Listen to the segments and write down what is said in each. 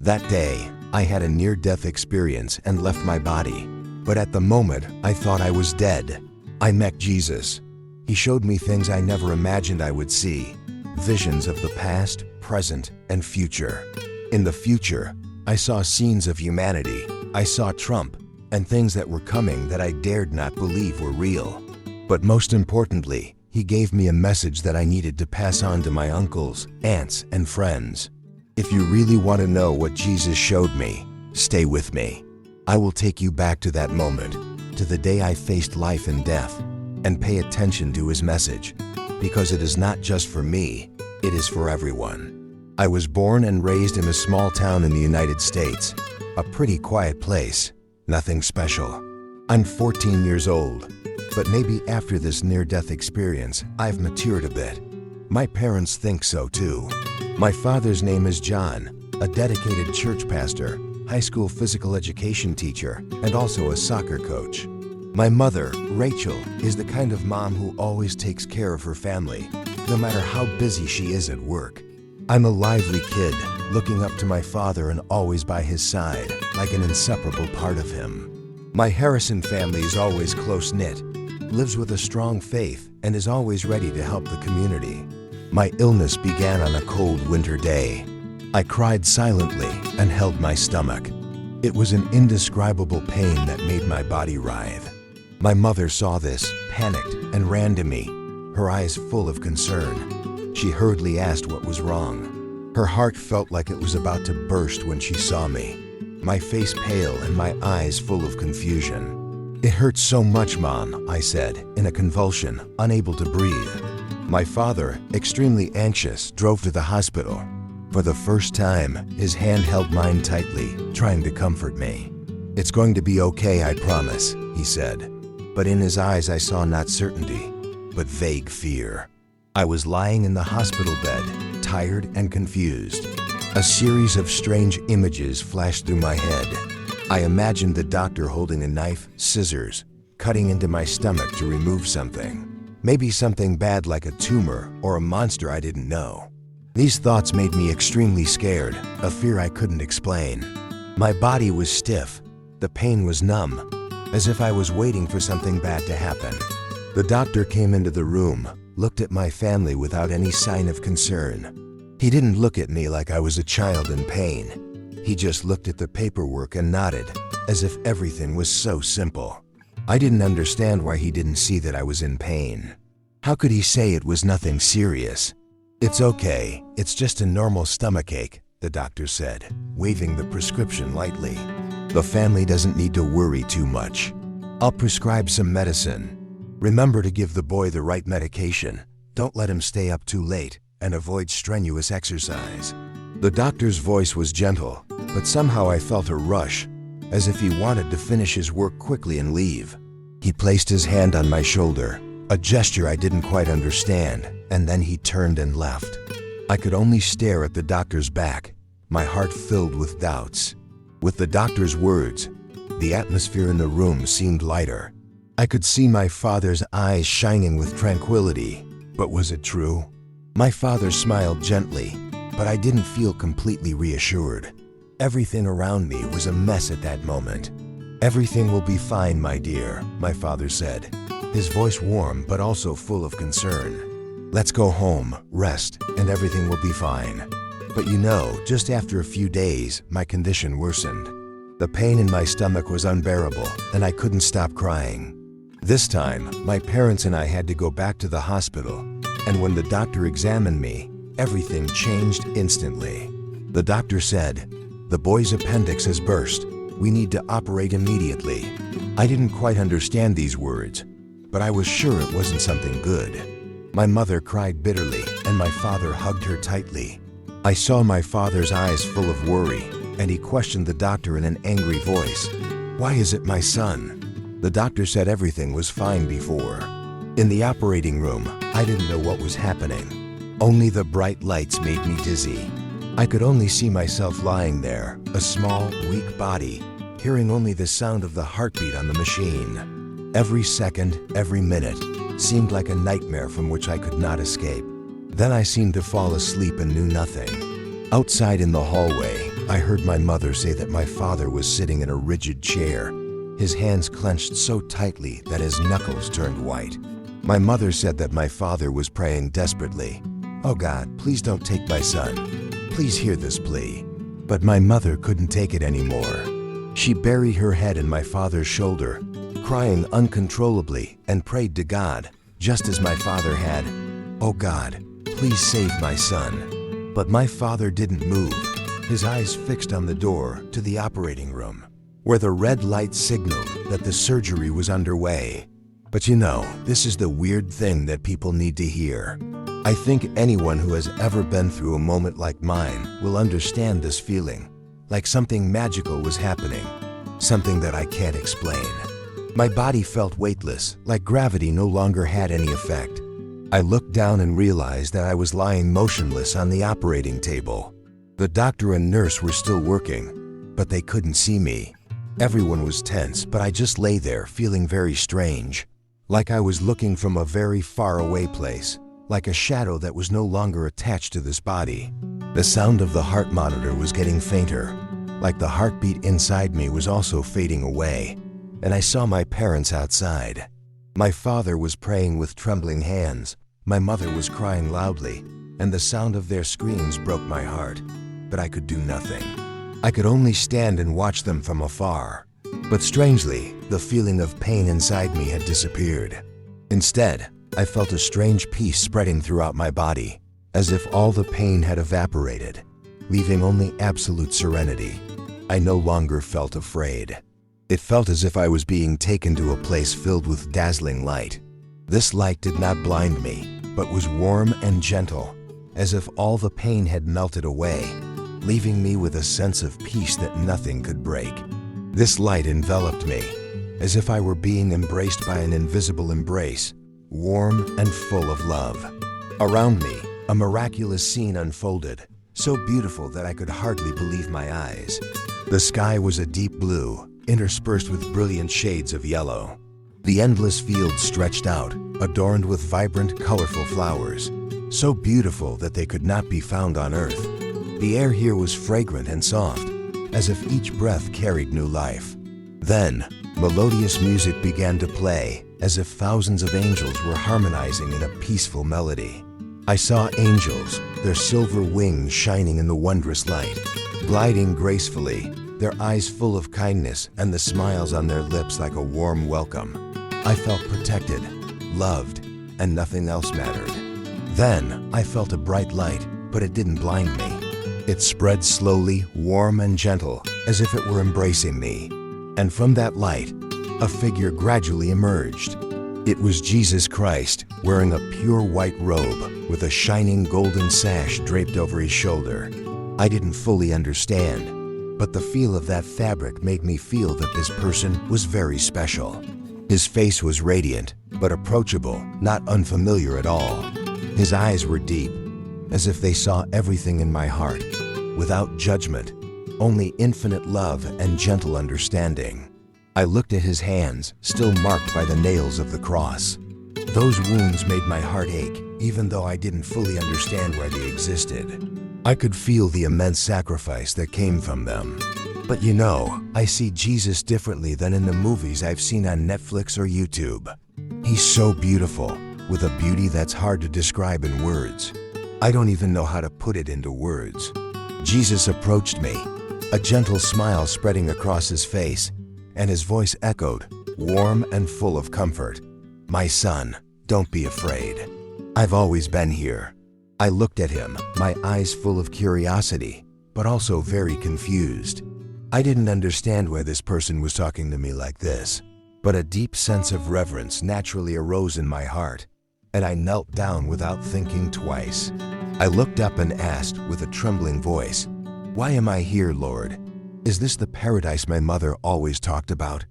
That day, I had a near-death experience and left my body. But at the moment, I thought I was dead. I met Jesus. He showed me things I never imagined I would see. Visions of the past, present, and future. In the future, I saw scenes of humanity. I saw Trump and things that were coming that I dared not believe were real. But most importantly, he gave me a message that I needed to pass on to my uncles, aunts, and friends. If you really want to know what Jesus showed me, stay with me. I will take you back to that moment, to the day I faced life and death, and pay attention to his message, because it is not just for me, it is for everyone. I was born and raised in a small town in the United States, a pretty quiet place, nothing special. I'm 14 years old, but maybe after this near-death experience, I've matured a bit. My parents think so too. My father's name is John, a dedicated church pastor, high school physical education teacher, and also a soccer coach. My mother, Rachel, is the kind of mom who always takes care of her family, no matter how busy she is at work. I'm a lively kid, looking up to my father and always by his side, like an inseparable part of him. My Harrison family is always close-knit, lives with a strong faith, and is always ready to help the community. My illness began on a cold winter day. I cried silently and held my stomach. It was an indescribable pain that made my body writhe. My mother saw this, panicked, and ran to me, her eyes full of concern. She hurriedly asked what was wrong. Her heart felt like it was about to burst when she saw me, my face pale and my eyes full of confusion. "It hurts so much, Mom," I said, in a convulsion, unable to breathe. My father, extremely anxious, drove to the hospital. For the first time, his hand held mine tightly, trying to comfort me. "It's going to be okay, I promise," he said. But in his eyes I saw not certainty, but vague fear. I was lying in the hospital bed, tired and confused. A series of strange images flashed through my head. I imagined the doctor holding a knife, scissors, cutting into my stomach to remove something. Maybe something bad like a tumor or a monster I didn't know. These thoughts made me extremely scared, a fear I couldn't explain. My body was stiff. The pain was numb, as if I was waiting for something bad to happen. The doctor came into the room, looked at my family without any sign of concern. He didn't look at me like I was a child in pain. He just looked at the paperwork and nodded, as if everything was so simple. I didn't understand why he didn't see that I was in pain. How could he say it was nothing serious? "It's okay, it's just a normal stomachache," the doctor said, waving the prescription lightly. "The family doesn't need to worry too much. I'll prescribe some medicine. Remember to give the boy the right medication. Don't let him stay up too late, and avoid strenuous exercise." The doctor's voice was gentle, but somehow I felt a rush, as if he wanted to finish his work quickly and leave. He placed his hand on my shoulder, a gesture I didn't quite understand, and then he turned and left. I could only stare at the doctor's back, my heart filled with doubts. With the doctor's words, the atmosphere in the room seemed lighter. I could see my father's eyes shining with tranquility, but was it true? My father smiled gently, but I didn't feel completely reassured. Everything around me was a mess at that moment. "Everything will be fine, my dear," my father said, his voice warm but also full of concern. "Let's go home, rest, and everything will be fine." But you know, just after a few days, my condition worsened. The pain in my stomach was unbearable, and I couldn't stop crying. This time, my parents and I had to go back to the hospital, and when the doctor examined me, everything changed instantly. The doctor said, "The boy's appendix has burst. We need to operate immediately." I didn't quite understand these words, but I was sure it wasn't something good. My mother cried bitterly, and my father hugged her tightly. I saw my father's eyes full of worry, and he questioned the doctor in an angry voice. "Why is it my son?" The doctor said everything was fine before. In the operating room, I didn't know what was happening. Only the bright lights made me dizzy. I could only see myself lying there, a small, weak body, hearing only the sound of the heartbeat on the machine. Every second, every minute, seemed like a nightmare from which I could not escape. Then I seemed to fall asleep and knew nothing. Outside in the hallway, I heard my mother say that my father was sitting in a rigid chair, his hands clenched so tightly that his knuckles turned white. My mother said that my father was praying desperately, "Oh God, please don't take my son. Please hear this plea." But my mother couldn't take it anymore. She buried her head in my father's shoulder, crying uncontrollably, and prayed to God, just as my father had, "Oh God, please save my son." But my father didn't move, his eyes fixed on the door to the operating room, where the red light signaled that the surgery was underway. But you know, this is the weird thing that people need to hear. I think anyone who has ever been through a moment like mine will understand this feeling, like something magical was happening, something that I can't explain. My body felt weightless, like gravity no longer had any effect. I looked down and realized that I was lying motionless on the operating table. The doctor and nurse were still working, but they couldn't see me. Everyone was tense, but I just lay there feeling very strange, like I was looking from a very far away place, like a shadow that was no longer attached to this body. The sound of the heart monitor was getting fainter, like the heartbeat inside me was also fading away, and I saw my parents outside. My father was praying with trembling hands, my mother was crying loudly, and the sound of their screams broke my heart, but I could do nothing. I could only stand and watch them from afar. But strangely, the feeling of pain inside me had disappeared. Instead, I felt a strange peace spreading throughout my body, as if all the pain had evaporated, leaving only absolute serenity. I no longer felt afraid. It felt as if I was being taken to a place filled with dazzling light. This light did not blind me, but was warm and gentle, as if all the pain had melted away, leaving me with a sense of peace that nothing could break. This light enveloped me, as if I were being embraced by an invisible embrace, warm and full of love. Around me, a miraculous scene unfolded, so beautiful that I could hardly believe my eyes. The sky was a deep blue, interspersed with brilliant shades of yellow. The endless fields stretched out, adorned with vibrant, colorful flowers, so beautiful that they could not be found on Earth. The air here was fragrant and soft, as if each breath carried new life. Then, melodious music began to play, as if thousands of angels were harmonizing in a peaceful melody. I saw angels, their silver wings shining in the wondrous light, gliding gracefully, their eyes full of kindness and the smiles on their lips like a warm welcome. I felt protected, loved, and nothing else mattered. Then, I felt a bright light, but it didn't blind me. It spread slowly, warm and gentle, as if it were embracing me. And from that light, a figure gradually emerged. It was Jesus Christ, wearing a pure white robe with a shining golden sash draped over his shoulder. I didn't fully understand, but the feel of that fabric made me feel that this person was very special. His face was radiant, but approachable, not unfamiliar at all. His eyes were deep, as if they saw everything in my heart, without judgment, only infinite love and gentle understanding. I looked at his hands, still marked by the nails of the cross. Those wounds made my heart ache, even though I didn't fully understand why they existed. I could feel the immense sacrifice that came from them. But you know, I see Jesus differently than in the movies I've seen on Netflix or YouTube. He's so beautiful, with a beauty that's hard to describe in words. I don't even know how to put it into words. Jesus approached me, a gentle smile spreading across his face, and his voice echoed, warm and full of comfort. "My son, don't be afraid. I've always been here." I looked at him, my eyes full of curiosity, but also very confused. I didn't understand why this person was talking to me like this, but a deep sense of reverence naturally arose in my heart, and I knelt down without thinking twice. I looked up and asked with a trembling voice, "Why am I here, Lord? Is this the paradise my mother always talked about?"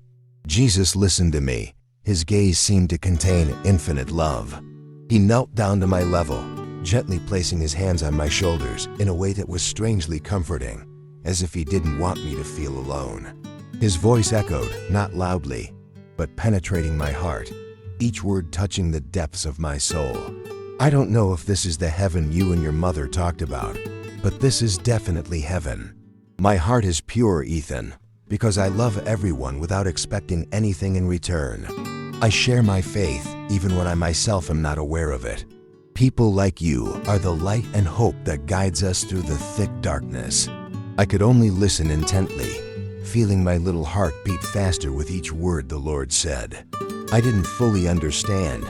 Jesus listened to me. His gaze seemed to contain infinite love. He knelt down to my level, gently placing his hands on my shoulders in a way that was strangely comforting, as if he didn't want me to feel alone. His voice echoed, not loudly, but penetrating my heart, each word touching the depths of my soul. "I don't know if this is the heaven you and your mother talked about, but this is definitely heaven. My heart is pure, Ethan, because I love everyone without expecting anything in return. I share my faith even when I myself am not aware of it. People like you are the light and hope that guides us through the thick darkness. I could only listen intently, feeling my little heart beat faster with each word the Lord said. I didn't fully understand,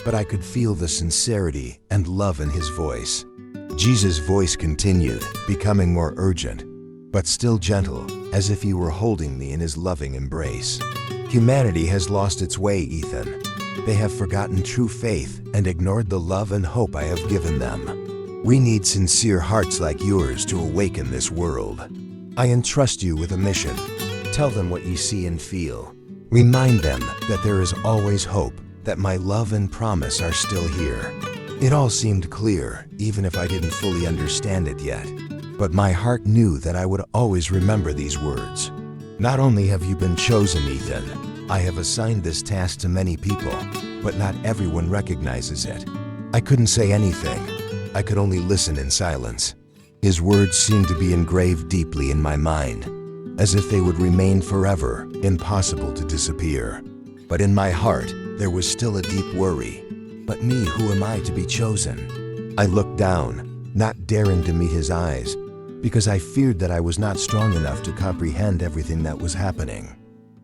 but I could feel the sincerity and love in his voice. Jesus' voice continued, becoming more urgent, but still gentle, as if he were holding me in his loving embrace. Humanity has lost its way, Ethan. They have forgotten true faith and ignored the love and hope I have given them. We need sincere hearts like yours to awaken this world. I entrust you with a mission. Tell them what you see and feel. Remind them that there is always hope, that my love and promise are still here. It all seemed clear, even if I didn't fully understand it yet. But my heart knew that I would always remember these words. Not only have you been chosen, Ethan, I have assigned this task to many people, but not everyone recognizes it. I couldn't say anything. I could only listen in silence. His words seemed to be engraved deeply in my mind, as if they would remain forever, impossible to disappear. But in my heart, there was still a deep worry. But me, who am I to be chosen? I looked down, not daring to meet his eyes, because I feared that I was not strong enough to comprehend everything that was happening.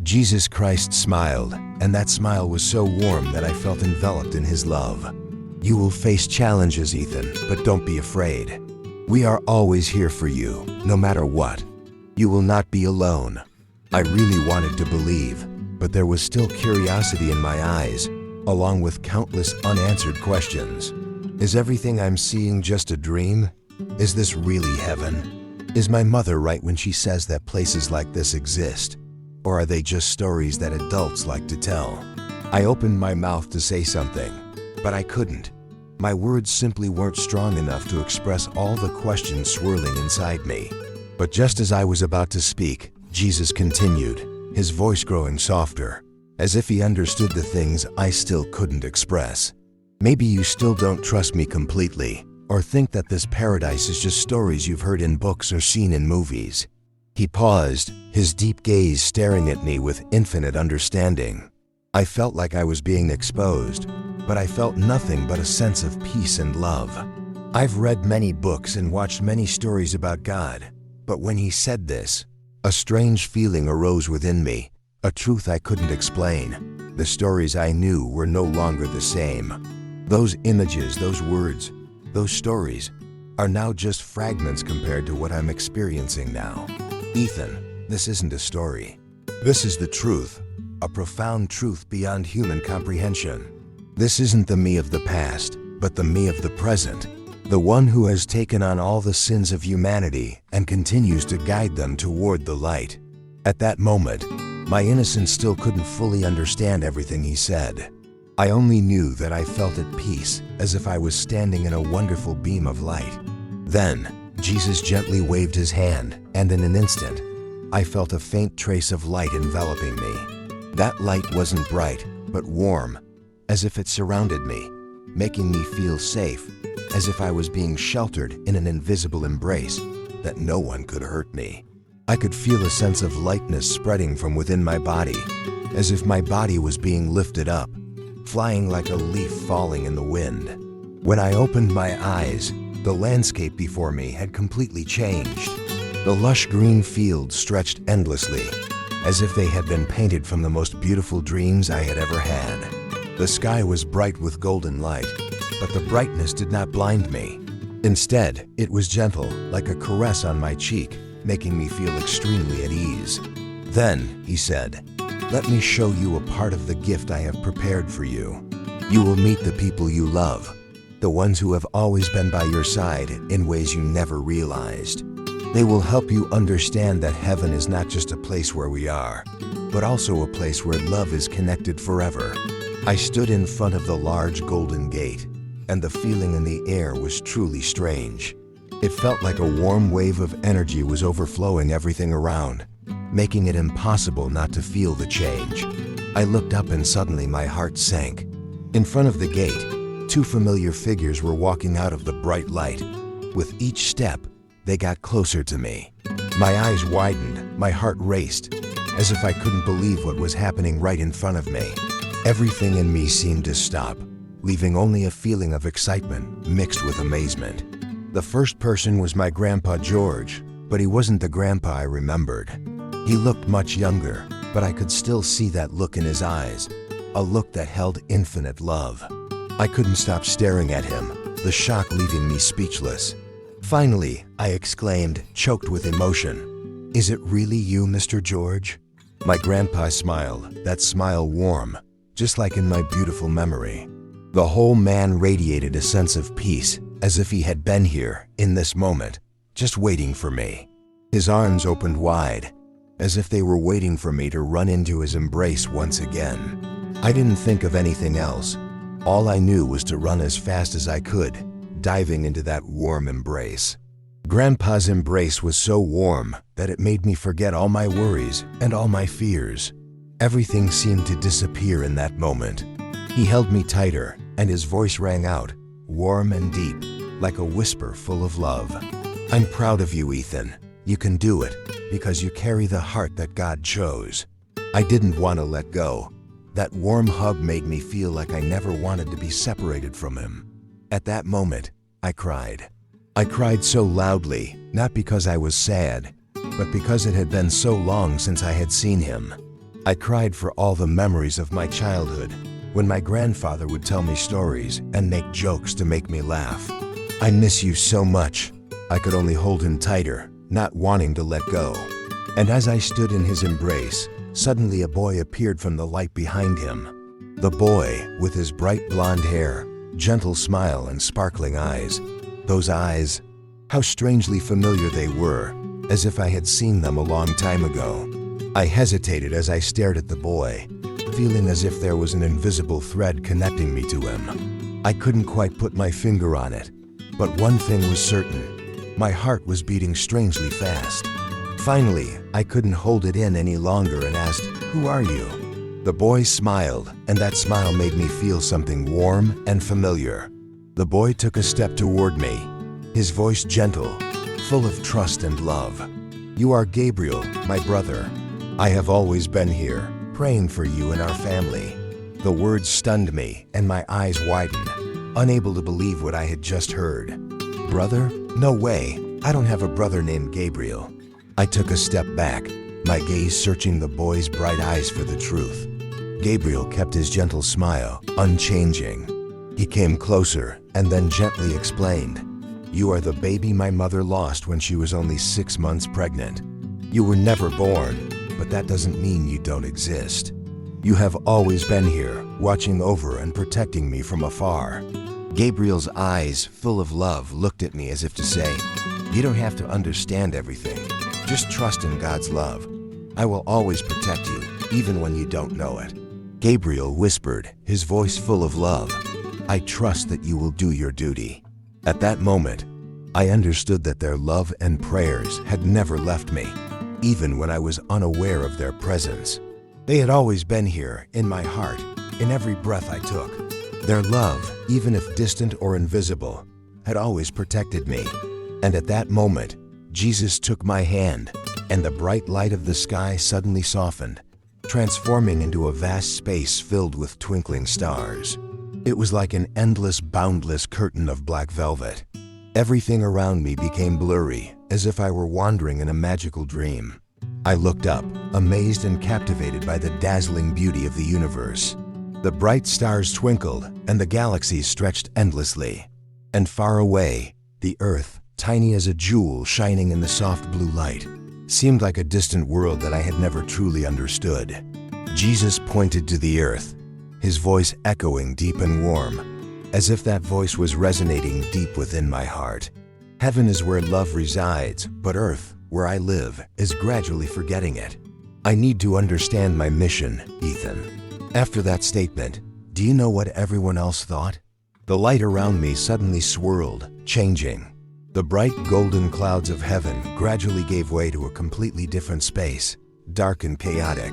Jesus Christ smiled, and that smile was so warm that I felt enveloped in his love. You will face challenges, Ethan, but don't be afraid. We are always here for you, no matter what. You will not be alone. I really wanted to believe, but there was still curiosity in my eyes, along with countless unanswered questions. Is everything I'm seeing just a dream? Is this really heaven? Is my mother right when she says that places like this exist? Or are they just stories that adults like to tell? I opened my mouth to say something, but I couldn't. My words simply weren't strong enough to express all the questions swirling inside me. But just as I was about to speak, Jesus continued, his voice growing softer, as if he understood the things I still couldn't express. Maybe you still don't trust me completely, or think that this paradise is just stories you've heard in books or seen in movies. He paused, his deep gaze staring at me with infinite understanding. I felt like I was being exposed, but I felt nothing but a sense of peace and love. I've read many books and watched many stories about God, but when he said this, a strange feeling arose within me, a truth I couldn't explain. The stories I knew were no longer the same. Those images, those words, those stories are now just fragments compared to what I'm experiencing now. Ethan, this isn't a story. This is the truth, a profound truth beyond human comprehension. This isn't the me of the past, but the me of the present, the one who has taken on all the sins of humanity and continues to guide them toward the light. At that moment, my innocence still couldn't fully understand everything he said. I only knew that I felt at peace, as if I was standing in a wonderful beam of light. Then, Jesus gently waved his hand, and in an instant, I felt a faint trace of light enveloping me. That light wasn't bright, but warm, as if it surrounded me, making me feel safe, as if I was being sheltered in an invisible embrace that no one could hurt me. I could feel a sense of lightness spreading from within my body, as if my body was being lifted up, flying like a leaf falling in the wind. When I opened my eyes, the landscape before me had completely changed. The lush green fields stretched endlessly, as if they had been painted from the most beautiful dreams I had ever had. The sky was bright with golden light, but the brightness did not blind me. Instead, it was gentle, like a caress on my cheek, making me feel extremely at ease. Then, he said, "Let me show you a part of the gift I have prepared for you. You will meet the people you love, the ones who have always been by your side in ways you never realized. They will help you understand that heaven is not just a place where we are, but also a place where love is connected forever." I stood in front of the large golden gate, and the feeling in the air was truly strange. It felt like a warm wave of energy was overflowing everything around, making it impossible not to feel the change. I looked up and suddenly my heart sank. In front of the gate, two familiar figures were walking out of the bright light. With each step, they got closer to me. My eyes widened, my heart raced, as if I couldn't believe what was happening right in front of me. Everything in me seemed to stop, leaving only a feeling of excitement mixed with amazement. The first person was my grandpa George, but he wasn't the grandpa I remembered. He looked much younger, but I could still see that look in his eyes, a look that held infinite love. I couldn't stop staring at him, the shock leaving me speechless. Finally, I exclaimed, choked with emotion, "Is it really you, Mr. George?" My grandpa smiled, that smile warm, just like in my beautiful memory. The whole man radiated a sense of peace, as if he had been here, in this moment, just waiting for me. His arms opened wide, as if they were waiting for me to run into his embrace once again. I didn't think of anything else. All I knew was to run as fast as I could, diving into that warm embrace. Grandpa's embrace was so warm that it made me forget all my worries and all my fears. Everything seemed to disappear in that moment. He held me tighter, and his voice rang out, warm and deep, like a whisper full of love. "I'm proud of you, Ethan. You can do it, because you carry the heart that God chose." I didn't want to let go. That warm hug made me feel like I never wanted to be separated from him. At that moment, I cried. I cried so loudly, not because I was sad, but because it had been so long since I had seen him. I cried for all the memories of my childhood, when my grandfather would tell me stories and make jokes to make me laugh. "I miss you so much." I could only hold him tighter, not wanting to let go. And as I stood in his embrace, suddenly a boy appeared from the light behind him. The boy, with his bright blonde hair, gentle smile and sparkling eyes. Those eyes, how strangely familiar they were, as if I had seen them a long time ago. I hesitated as I stared at the boy, feeling as if there was an invisible thread connecting me to him. I couldn't quite put my finger on it, but one thing was certain. My heart was beating strangely fast. Finally, I couldn't hold it in any longer and asked, "Who are you?" The boy smiled, and that smile made me feel something warm and familiar. The boy took a step toward me, his voice gentle, full of trust and love. "You are Gabriel, my brother. I have always been here, praying for you and our family." The words stunned me, and my eyes widened, unable to believe what I had just heard. "Brother? No way. I don't have a brother named Gabriel." I took a step back, my gaze searching the boy's bright eyes for the truth. Gabriel kept his gentle smile, unchanging. He came closer and then gently explained, "You are the baby my mother lost when she was only 6 months pregnant. You were never born, but that doesn't mean you don't exist. You have always been here, watching over and protecting me from afar." Gabriel's eyes, full of love, looked at me as if to say, "You don't have to understand everything. Just trust in God's love. I will always protect you, even when you don't know it." Gabriel whispered, his voice full of love, "I trust that you will do your duty." At that moment, I understood that their love and prayers had never left me, even when I was unaware of their presence. They had always been here, in my heart, in every breath I took. Their love, even if distant or invisible, had always protected me. And at that moment, Jesus took my hand, and the bright light of the sky suddenly softened, transforming into a vast space filled with twinkling stars. It was like an endless, boundless curtain of black velvet. Everything around me became blurry, as if I were wandering in a magical dream. I looked up, amazed and captivated by the dazzling beauty of the universe. The bright stars twinkled, and the galaxies stretched endlessly. And far away, the earth, tiny as a jewel shining in the soft blue light, seemed like a distant world that I had never truly understood. Jesus pointed to the earth, his voice echoing deep and warm, as if that voice was resonating deep within my heart. Heaven is where love resides, but earth, where I live, is gradually forgetting it. I need to understand my mission, Ethan. After that statement, do you know what everyone else thought? The light around me suddenly swirled, changing. The bright golden clouds of heaven gradually gave way to a completely different space, dark and chaotic.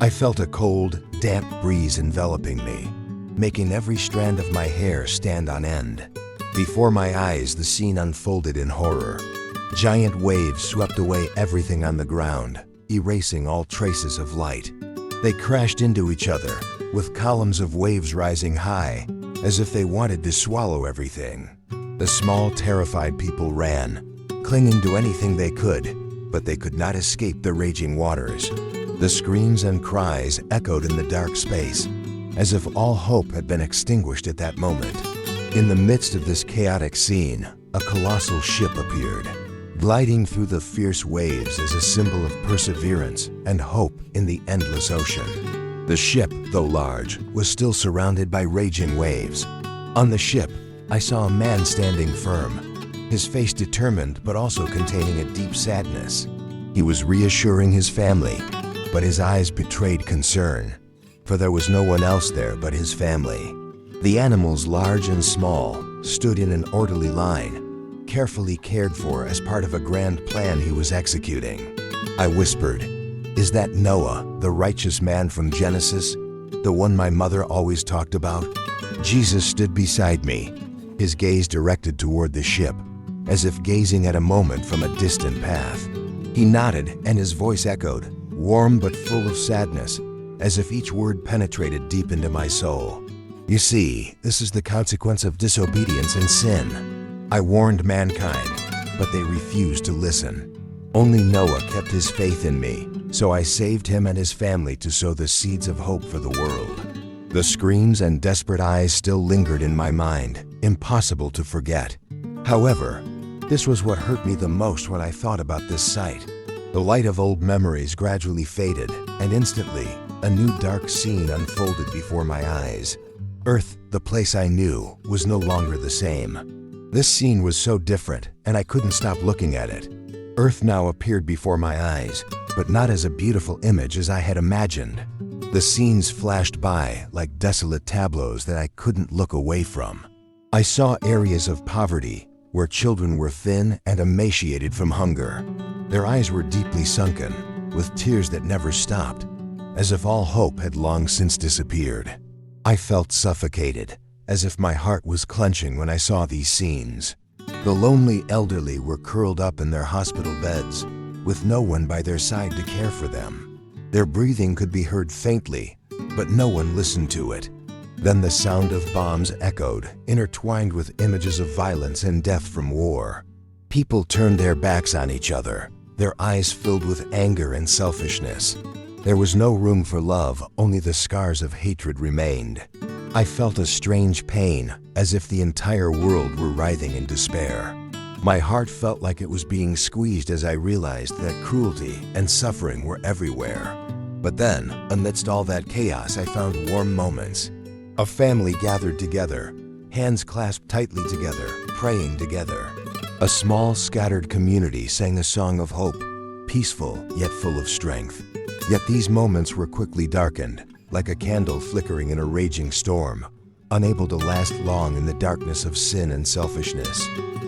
I felt a cold, damp breeze enveloping me, making every strand of my hair stand on end. Before my eyes, the scene unfolded in horror. Giant waves swept away everything on the ground, erasing all traces of light. They crashed into each other, with columns of waves rising high, as if they wanted to swallow everything. The small, terrified people ran, clinging to anything they could, but they could not escape the raging waters. The screams and cries echoed in the dark space, as if all hope had been extinguished at that moment. In the midst of this chaotic scene, a colossal ship appeared, gliding through the fierce waves as a symbol of perseverance and hope in the endless ocean. The ship, though large, was still surrounded by raging waves. On the ship, I saw a man standing firm, his face determined but also containing a deep sadness. He was reassuring his family, but his eyes betrayed concern, for there was no one else there but his family. The animals, large and small, stood in an orderly line, carefully cared for as part of a grand plan he was executing. I whispered, "Is that Noah, the righteous man from Genesis, the one my mother always talked about?" Jesus stood beside me, his gaze directed toward the ship, as if gazing at a moment from a distant path. He nodded, and his voice echoed, warm but full of sadness, as if each word penetrated deep into my soul. "You see, this is the consequence of disobedience and sin. I warned mankind, but they refused to listen. Only Noah kept his faith in me, so I saved him and his family to sow the seeds of hope for the world." The screams and desperate eyes still lingered in my mind, impossible to forget. However, this was what hurt me the most when I thought about this sight. The light of old memories gradually faded, and instantly, a new dark scene unfolded before my eyes. Earth, the place I knew, was no longer the same. This scene was so different, and I couldn't stop looking at it. Earth now appeared before my eyes, but not as a beautiful image as I had imagined. The scenes flashed by like desolate tableaus that I couldn't look away from. I saw areas of poverty, where children were thin and emaciated from hunger. Their eyes were deeply sunken, with tears that never stopped, as if all hope had long since disappeared. I felt suffocated, as if my heart was clenching when I saw these scenes. The lonely elderly were curled up in their hospital beds, with no one by their side to care for them. Their breathing could be heard faintly, but no one listened to it. Then the sound of bombs echoed, intertwined with images of violence and death from war. People turned their backs on each other, their eyes filled with anger and selfishness. There was no room for love, only the scars of hatred remained. I felt a strange pain, as if the entire world were writhing in despair. My heart felt like it was being squeezed as I realized that cruelty and suffering were everywhere. But then, amidst all that chaos, I found warm moments. A family gathered together, hands clasped tightly together, praying together. A small, scattered community sang a song of hope, peaceful yet full of strength. Yet these moments were quickly darkened, like a candle flickering in a raging storm, unable to last long in the darkness of sin and selfishness.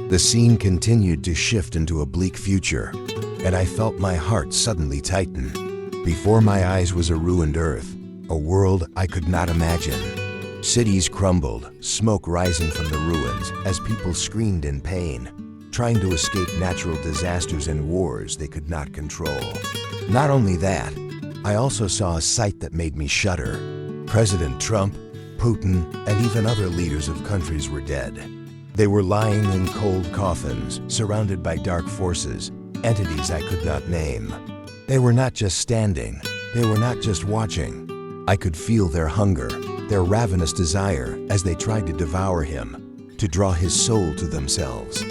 The scene continued to shift into a bleak future, and I felt my heart suddenly tighten. Before my eyes was a ruined earth, a world I could not imagine. Cities crumbled, smoke rising from the ruins as people screamed in pain, trying to escape natural disasters and wars they could not control. Not only that, I also saw a sight that made me shudder. President Trump, Putin, and even other leaders of countries were dead. They were lying in cold coffins, surrounded by dark forces, entities I could not name. They were not just standing, they were not just watching. I could feel their hunger, their ravenous desire as they tried to devour him, to draw his soul to themselves.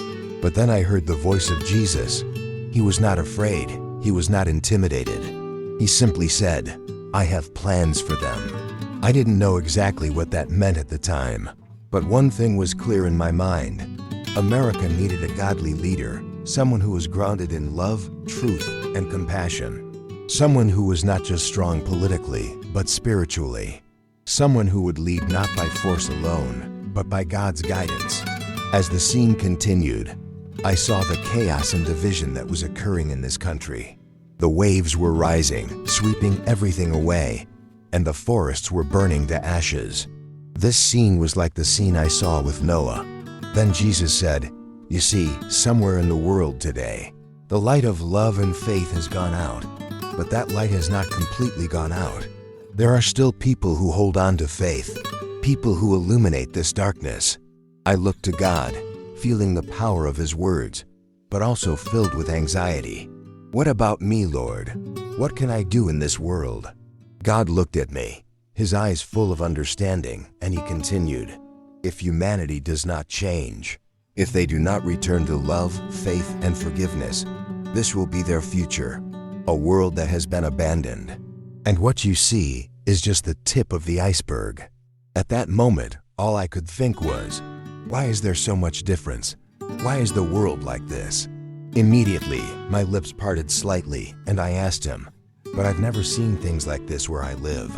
But then I heard the voice of Jesus. He was not afraid, he was not intimidated. He simply said, "I have plans for them." I didn't know exactly what that meant at the time, but one thing was clear in my mind. America needed a godly leader, someone who was grounded in love, truth, and compassion. Someone who was not just strong politically, but spiritually. Someone who would lead not by force alone, but by God's guidance. As the scene continued, I saw the chaos and division that was occurring in this country. The waves were rising, sweeping everything away, and the forests were burning to ashes. This scene was like the scene I saw with Noah. Then Jesus said, You see, somewhere in the world today, the light of love and faith has gone out, but that light has not completely gone out. There are still people who hold on to faith, people who illuminate this darkness. I look to God, feeling the power of His words, but also filled with anxiety. What about me, Lord? What can I do in this world? God looked at me, His eyes full of understanding, and He continued, if humanity does not change, if they do not return to love, faith, and forgiveness, this will be their future, a world that has been abandoned. And what you see is just the tip of the iceberg. At that moment, all I could think was, why is there so much difference? Why is the world like this? Immediately, my lips parted slightly, and I asked Him, but I've never seen things like this where I live.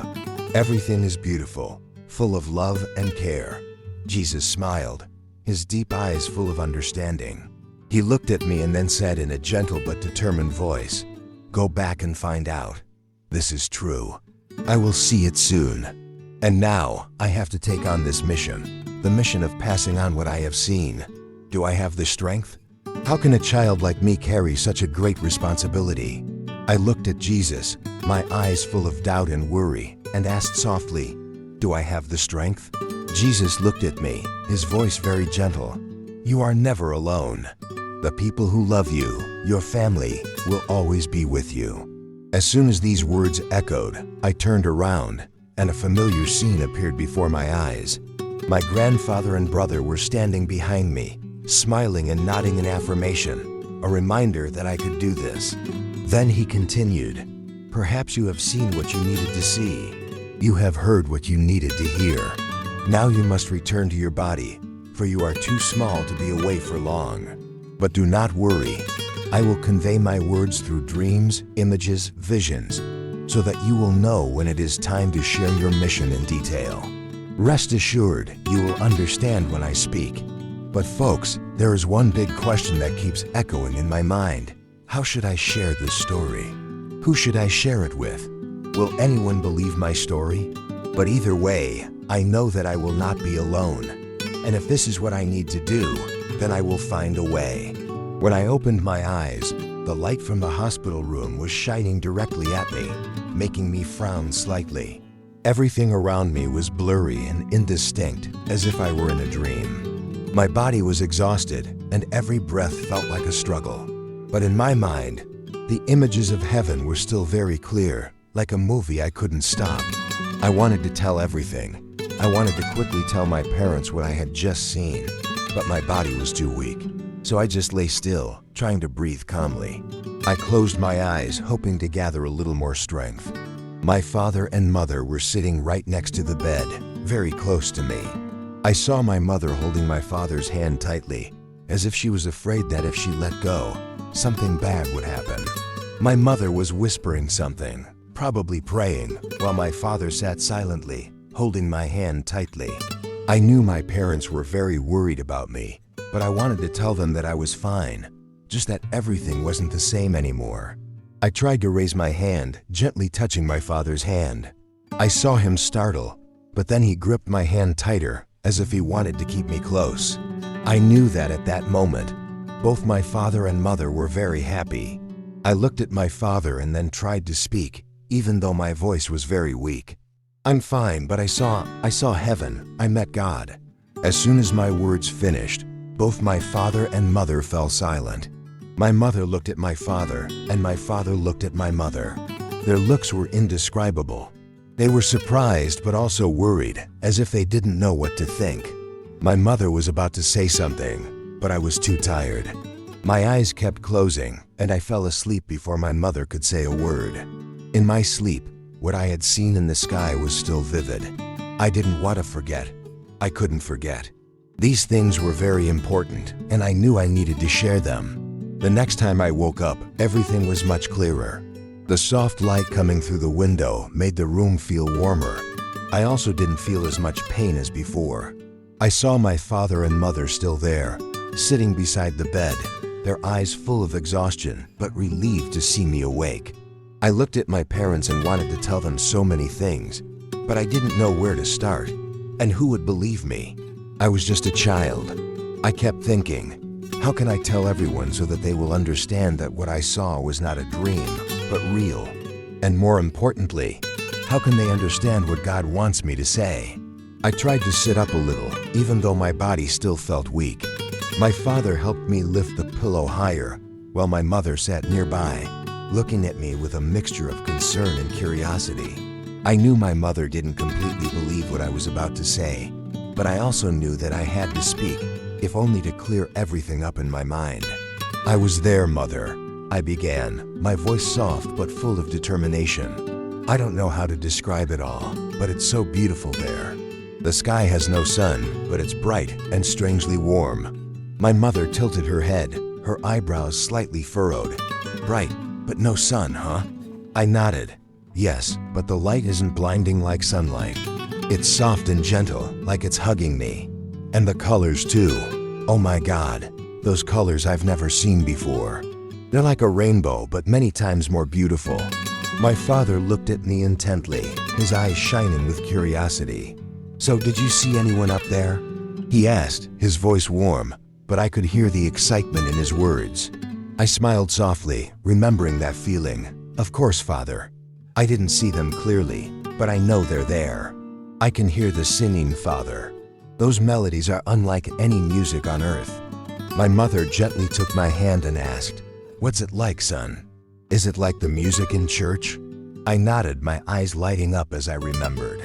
Everything is beautiful, full of love and care. Jesus smiled, His deep eyes full of understanding. He looked at me and then said in a gentle but determined voice, go back and find out. This is true. I will see it soon. And now, I have to take on this mission, the mission of passing on what I have seen. Do I have the strength? How can a child like me carry such a great responsibility? I looked at Jesus, my eyes full of doubt and worry, and asked softly, do I have the strength? Jesus looked at me, His voice very gentle. You are never alone. The people who love you, your family, will always be with you. As soon as these words echoed, I turned around, and a familiar scene appeared before my eyes. My grandfather and brother were standing behind me, smiling and nodding in affirmation, a reminder that I could do this. Then He continued, perhaps you have seen what you needed to see. You have heard what you needed to hear. Now you must return to your body, for you are too small to be away for long. But do not worry. I will convey my words through dreams, images, visions, so that you will know when it is time to share your mission in detail. Rest assured, you will understand when I speak. But folks, there is one big question that keeps echoing in my mind. How should I share this story? Who should I share it with? Will anyone believe my story? But either way, I know that I will not be alone. And if this is what I need to do, then I will find a way. When I opened my eyes, the light from the hospital room was shining directly at me, making me frown slightly. Everything around me was blurry and indistinct, as if I were in a dream. My body was exhausted, and every breath felt like a struggle. But in my mind, the images of heaven were still very clear, like a movie I couldn't stop. I wanted to tell everything. I wanted to quickly tell my parents what I had just seen, but my body was too weak. So I just lay still, trying to breathe calmly. I closed my eyes, hoping to gather a little more strength. My father and mother were sitting right next to the bed, very close to me. I saw my mother holding my father's hand tightly, as if she was afraid that if she let go, something bad would happen. My mother was whispering something, probably praying, while my father sat silently, holding my hand tightly. I knew my parents were very worried about me, but I wanted to tell them that I was fine, just that everything wasn't the same anymore. I tried to raise my hand, gently touching my father's hand. I saw him startle, but then he gripped my hand tighter, as if he wanted to keep me close. I knew that at that moment, both my father and mother were very happy. I looked at my father and then tried to speak, even though my voice was very weak. I'm fine, but I saw heaven. I met God. As soon as my words finished, both my father and mother fell silent. My mother looked at my father, and my father looked at my mother. Their looks were indescribable. They were surprised but also worried, as if they didn't know what to think. My mother was about to say something, but I was too tired. My eyes kept closing, and I fell asleep before my mother could say a word. In my sleep, what I had seen in the sky was still vivid. I didn't want to forget. I couldn't forget. These things were very important, and I knew I needed to share them. The next time I woke up, everything was much clearer. The soft light coming through the window made the room feel warmer. I also didn't feel as much pain as before. I saw my father and mother still there, sitting beside the bed, their eyes full of exhaustion, but relieved to see me awake. I looked at my parents and wanted to tell them so many things, but I didn't know where to start, and who would believe me. I was just a child. I kept thinking, How can I tell everyone so that they will understand that what I saw was not a dream, but real? And more importantly, how can they understand what God wants me to say? I tried to sit up a little, even though my body still felt weak. My father helped me lift the pillow higher, while my mother sat nearby, looking at me with a mixture of concern and curiosity. I knew my mother didn't completely believe what I was about to say, but I also knew that I had to speak, if only to clear everything up in my mind. "I was there, Mother," I began, my voice soft but full of determination. "I don't know how to describe it all, but it's so beautiful there. The sky has no sun, but it's bright and strangely warm." My mother tilted her head, her eyebrows slightly furrowed. "Bright, but no sun, huh?" I nodded. "Yes, but the light isn't blinding like sunlight. It's soft and gentle, like it's hugging me. And the colors too. Oh my God, those colors I've never seen before. They're like a rainbow, but many times more beautiful." My father looked at me intently, his eyes shining with curiosity. "So did you see anyone up there?" he asked, his voice warm, but I could hear the excitement in his words. I smiled softly, remembering that feeling. "Of course, Father. I didn't see them clearly, but I know they're there. I can hear the singing, Father. Those melodies are unlike any music on earth." My mother gently took my hand and asked, "What's it like, son? Is it like the music in church?" I nodded, my eyes lighting up as I remembered.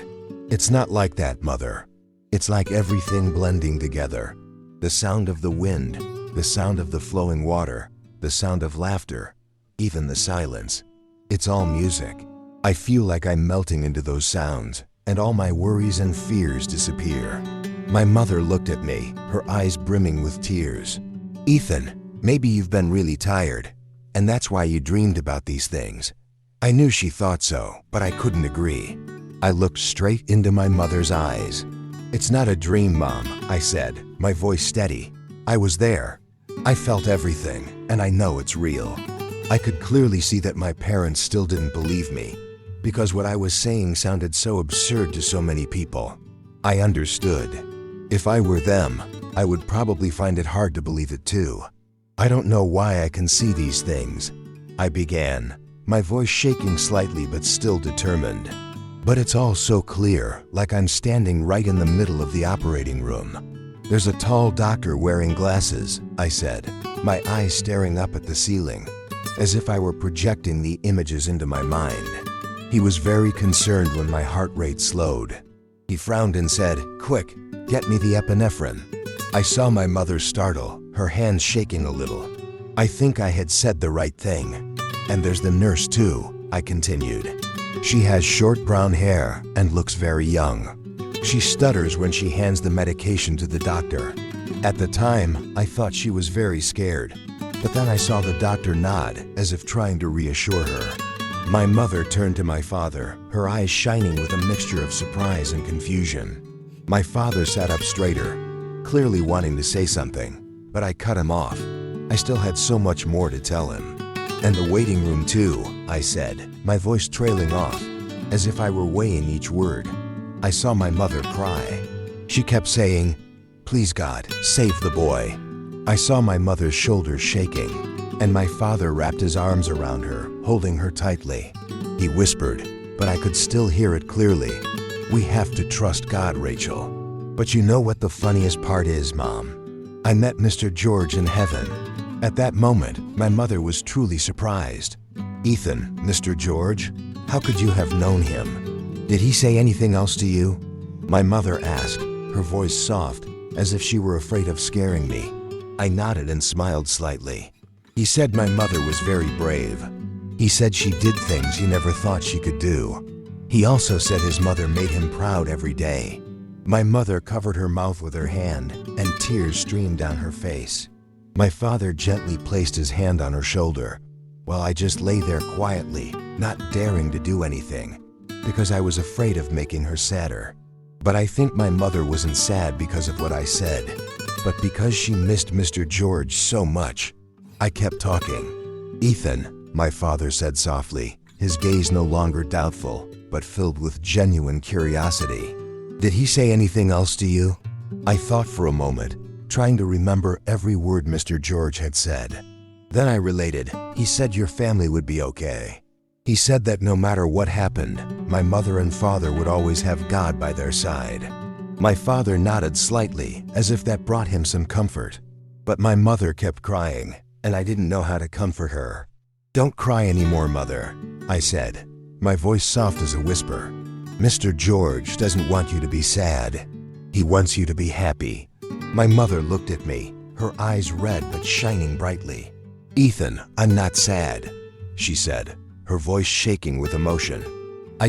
"It's not like that, Mother. It's like everything blending together. The sound of the wind, the sound of the flowing water, the sound of laughter, even the silence. It's all music. I feel like I'm melting into those sounds, and all my worries and fears disappear." My mother looked at me, her eyes brimming with tears. "Ethan, maybe you've been really tired, and that's why you dreamed about these things." I knew she thought so, but I couldn't agree. I looked straight into my mother's eyes. "It's not a dream, Mom," I said, my voice steady. "I was there. I felt everything, and I know it's real." I could clearly see that my parents still didn't believe me, because what I was saying sounded so absurd to so many people. I understood. If I were them, I would probably find it hard to believe it too. "I don't know why I can see these things," I began, my voice shaking slightly but still determined. "But it's all so clear, like I'm standing right in the middle of the operating room. There's a tall doctor wearing glasses," I said, my eyes staring up at the ceiling, as if I were projecting the images into my mind. He was very concerned when my heart rate slowed. He frowned and said, "Quick, get me the epinephrine." I saw my mother startle, her hands shaking a little. I think I had said the right thing. "And there's the nurse too," I continued. "She has short brown hair and looks very young. She stutters when she hands the medication to the doctor." At the time, I thought she was very scared, but then I saw the doctor nod, as if trying to reassure her. My mother turned to my father, her eyes shining with a mixture of surprise and confusion. My father sat up straighter, clearly wanting to say something, but I cut him off. I still had so much more to tell him. "And the waiting room too," I said, my voice trailing off, as if I were weighing each word. I saw my mother cry. She kept saying, "Please God, save the boy." I saw my mother's shoulders shaking, and my father wrapped his arms around her, holding her tightly. He whispered, but I could still hear it clearly, "We have to trust God, Rachel." But you know what the funniest part is, Mom? I met Mr. George in heaven. At that moment, my mother was truly surprised. "Ethan, Mr. George? How could you have known him? Did he say anything else to you?" My mother asked, her voice soft, as if she were afraid of scaring me. I nodded and smiled slightly. "He said my mother was very brave. He said she did things he never thought she could do. He also said his mother made him proud every day." My mother covered her mouth with her hand, and tears streamed down her face. My father gently placed his hand on her shoulder, while I just lay there quietly, not daring to do anything, because I was afraid of making her sadder. But I think my mother wasn't sad because of what I said, but because she missed Mr. George so much. I kept talking. "Ethan," my father said softly, his gaze no longer doubtful, but filled with genuine curiosity. "Did he say anything else to you?" I thought for a moment, trying to remember every word Mr. George had said. Then I related. He said your family would be okay. He said that no matter what happened, my mother and father would always have God by their side. My father nodded slightly, as if that brought him some comfort. But my mother kept crying, and I didn't know how to comfort her. "Don't cry anymore, Mother," I said, my voice soft as a whisper. "Mr. George doesn't want you to be sad. He wants you to be happy." My mother looked at me, her eyes red but shining brightly. "Ethan, I'm not sad," she said, her voice shaking with emotion. I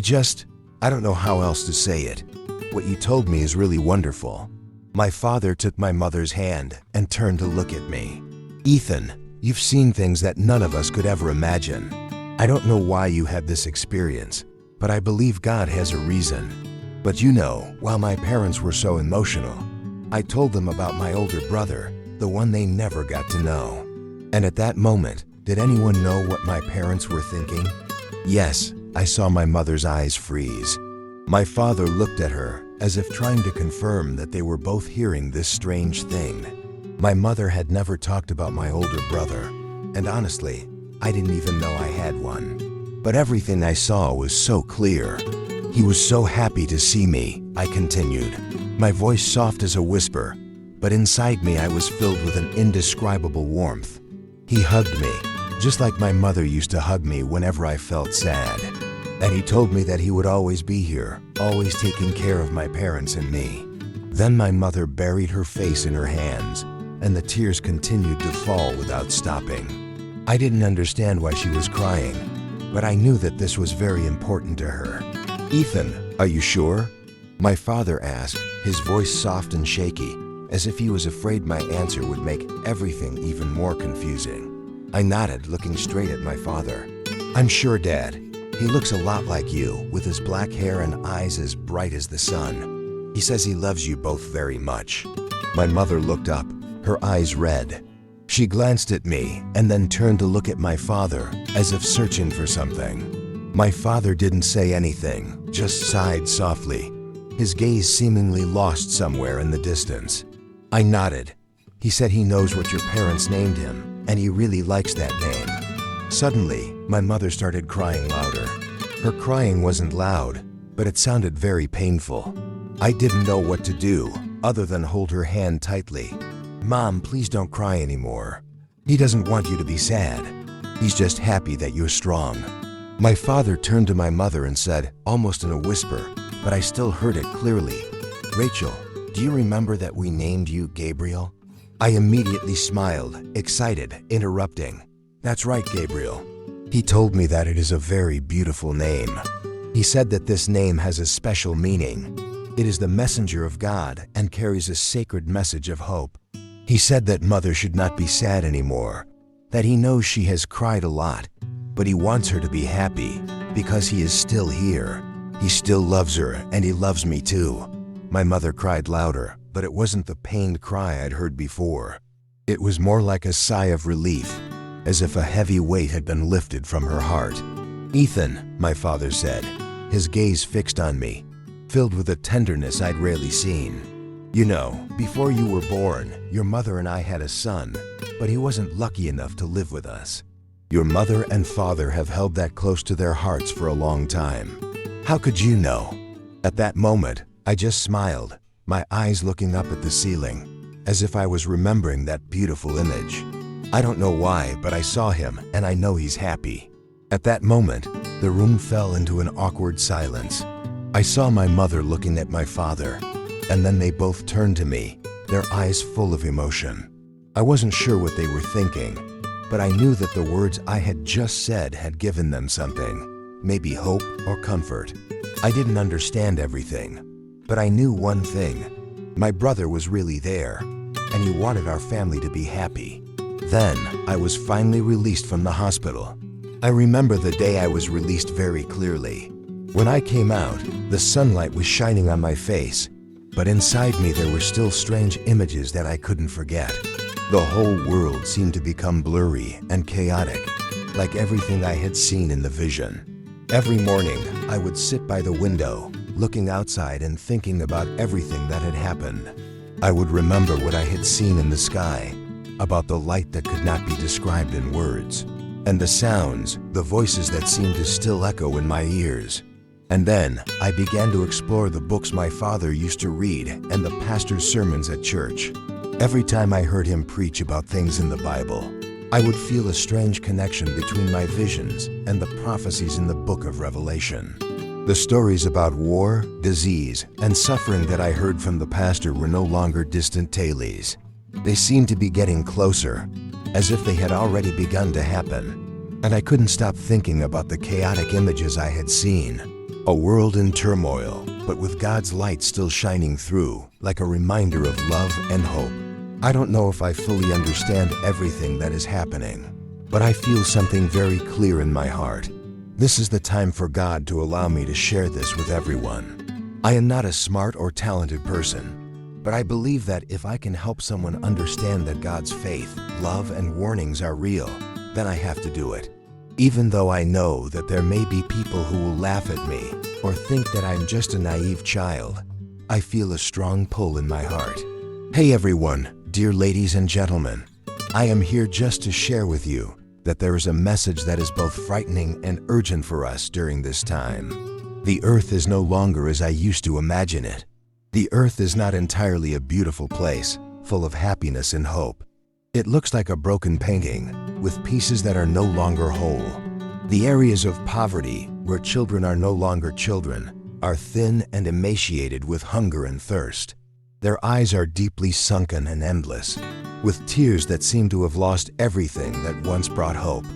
don't know how else to say it. What you told me is really wonderful." My father took my mother's hand and turned to look at me. "Ethan, you've seen things that none of us could ever imagine. I don't know why you had this experience, but I believe God has a reason. But you know, while my parents were so emotional, I told them about my older brother, the one they never got to know. And at that moment, did anyone know what my parents were thinking? Yes, I saw my mother's eyes freeze. My father looked at her, as if trying to confirm that they were both hearing this strange thing. My mother had never talked about my older brother, and honestly, I didn't even know I had one. But everything I saw was so clear. "He was so happy to see me," I continued, my voice soft as a whisper, but inside me I was filled with an indescribable warmth. "He hugged me, just like my mother used to hug me whenever I felt sad. And he told me that he would always be here, always taking care of my parents and me." Then my mother buried her face in her hands, and the tears continued to fall without stopping. I didn't understand why she was crying, but I knew that this was very important to her. "Ethan, are you sure?" my father asked, his voice soft and shaky, as if he was afraid my answer would make everything even more confusing. I nodded, looking straight at my father. "I'm sure, Dad. He looks a lot like you, with his black hair and eyes as bright as the sun. He says he loves you both very much." My mother looked up, her eyes red. She glanced at me and then turned to look at my father, as if searching for something. My father didn't say anything, just sighed softly, his gaze seemingly lost somewhere in the distance. I nodded. "He said he knows what your parents named him, and he really likes that name." Suddenly, my mother started crying louder. Her crying wasn't loud, but it sounded very painful. I didn't know what to do, other than hold her hand tightly. "Mom, please don't cry anymore. He doesn't want you to be sad. He's just happy that you're strong." My father turned to my mother and said, almost in a whisper, but I still heard it clearly, "Rachel, do you remember that we named you Gabriel?" I immediately smiled, excited, interrupting. "That's right, Gabriel. He told me that it is a very beautiful name. He said that this name has a special meaning. It is the messenger of God and carries a sacred message of hope. He said that Mother should not be sad anymore, that he knows she has cried a lot, but he wants her to be happy because he is still here. He still loves her, and he loves me too." My mother cried louder, but it wasn't the pained cry I'd heard before. It was more like a sigh of relief, as if a heavy weight had been lifted from her heart. "Ethan," my father said, his gaze fixed on me, filled with a tenderness I'd rarely seen. "You know, before you were born, your mother and I had a son, but he wasn't lucky enough to live with us. Your mother and father have held that close to their hearts for a long time. How could you know?" At that moment, I just smiled, my eyes looking up at the ceiling, as if I was remembering that beautiful image. I don't know why, but I saw him, and I know he's happy. At that moment, the room fell into an awkward silence. I saw my mother looking at my father, and then they both turned to me, their eyes full of emotion. I wasn't sure what they were thinking, but I knew that the words I had just said had given them something, maybe hope or comfort. I didn't understand everything, but I knew one thing. My brother was really there, and he wanted our family to be happy. Then, I was finally released from the hospital. I remember the day I was released very clearly. When I came out, the sunlight was shining on my face, but inside me there were still strange images that I couldn't forget. The whole world seemed to become blurry and chaotic, like everything I had seen in the vision. Every morning, I would sit by the window, looking outside and thinking about everything that had happened. I would remember what I had seen in the sky, about the light that could not be described in words, and the sounds, the voices that seemed to still echo in my ears. And then I began to explore the books my father used to read and the pastor's sermons at church. Every time I heard him preach about things in the Bible, I would feel a strange connection between my visions and the prophecies in the book of Revelation. The stories about war, disease, and suffering that I heard from the pastor were no longer distant tales. They seemed to be getting closer, as if they had already begun to happen. And I couldn't stop thinking about the chaotic images I had seen. A world in turmoil, but with God's light still shining through, like a reminder of love and hope. I don't know if I fully understand everything that is happening, but I feel something very clear in my heart. This is the time for God to allow me to share this with everyone. I am not a smart or talented person, but I believe that if I can help someone understand that God's faith, love, and warnings are real, then I have to do it. Even though I know that there may be people who will laugh at me or think that I'm just a naive child, I feel a strong pull in my heart. Hey everyone, dear ladies and gentlemen, I am here just to share with you that there is a message that is both frightening and urgent for us during this time. The earth is no longer as I used to imagine it. The earth is not entirely a beautiful place, full of happiness and hope. It looks like a broken painting, with pieces that are no longer whole. The areas of poverty, where children are no longer children, are thin and emaciated with hunger and thirst. Their eyes are deeply sunken and endless, with tears that seem to have lost everything that once brought hope.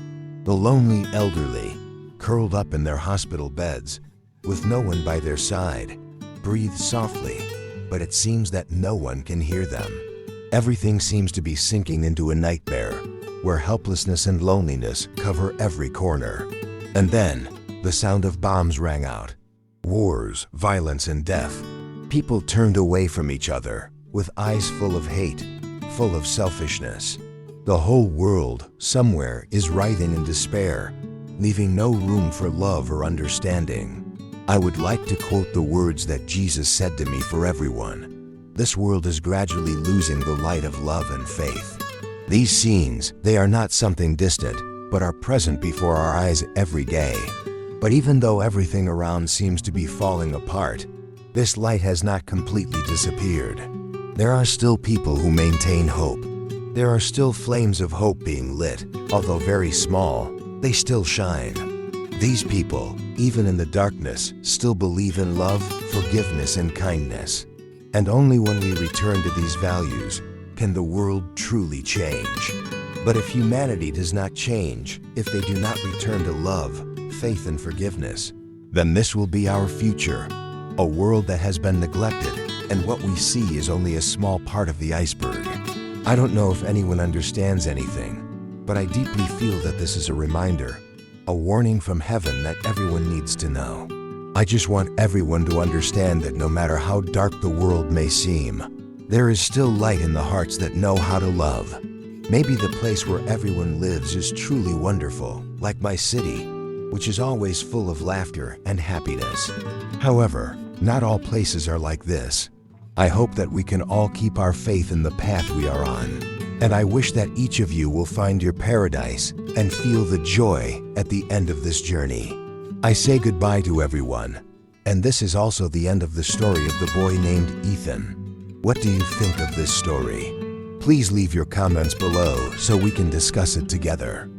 The lonely elderly, curled up in their hospital beds, with no one by their side, breathe softly, but it seems that no one can hear them. Everything seems to be sinking into a nightmare, where helplessness and loneliness cover every corner. And then, the sound of bombs rang out. Wars, violence, and death. People turned away from each other, with eyes full of hate, full of selfishness. The whole world, somewhere, is writhing in despair, leaving no room for love or understanding. I would like to quote the words that Jesus said to me for everyone. This world is gradually losing the light of love and faith. These scenes, they are not something distant, but are present before our eyes every day. But even though everything around seems to be falling apart, this light has not completely disappeared. There are still people who maintain hope. There are still flames of hope being lit, although very small, they still shine. These people, even in the darkness, still believe in love, forgiveness, and kindness. And only when we return to these values can the world truly change. But if humanity does not change, if they do not return to love, faith, and forgiveness, then this will be our future. A world that has been neglected, and what we see is only a small part of the iceberg. I don't know if anyone understands anything, but I deeply feel that this is a reminder, a warning from heaven that everyone needs to know. I just want everyone to understand that no matter how dark the world may seem, there is still light in the hearts that know how to love. Maybe the place where everyone lives is truly wonderful, like my city, which is always full of laughter and happiness. However, not all places are like this. I hope that we can all keep our faith in the path we are on. And I wish that each of you will find your paradise and feel the joy at the end of this journey. I say goodbye to everyone. And this is also the end of the story of the boy named Ethan. What do you think of this story? Please leave your comments below so we can discuss it together.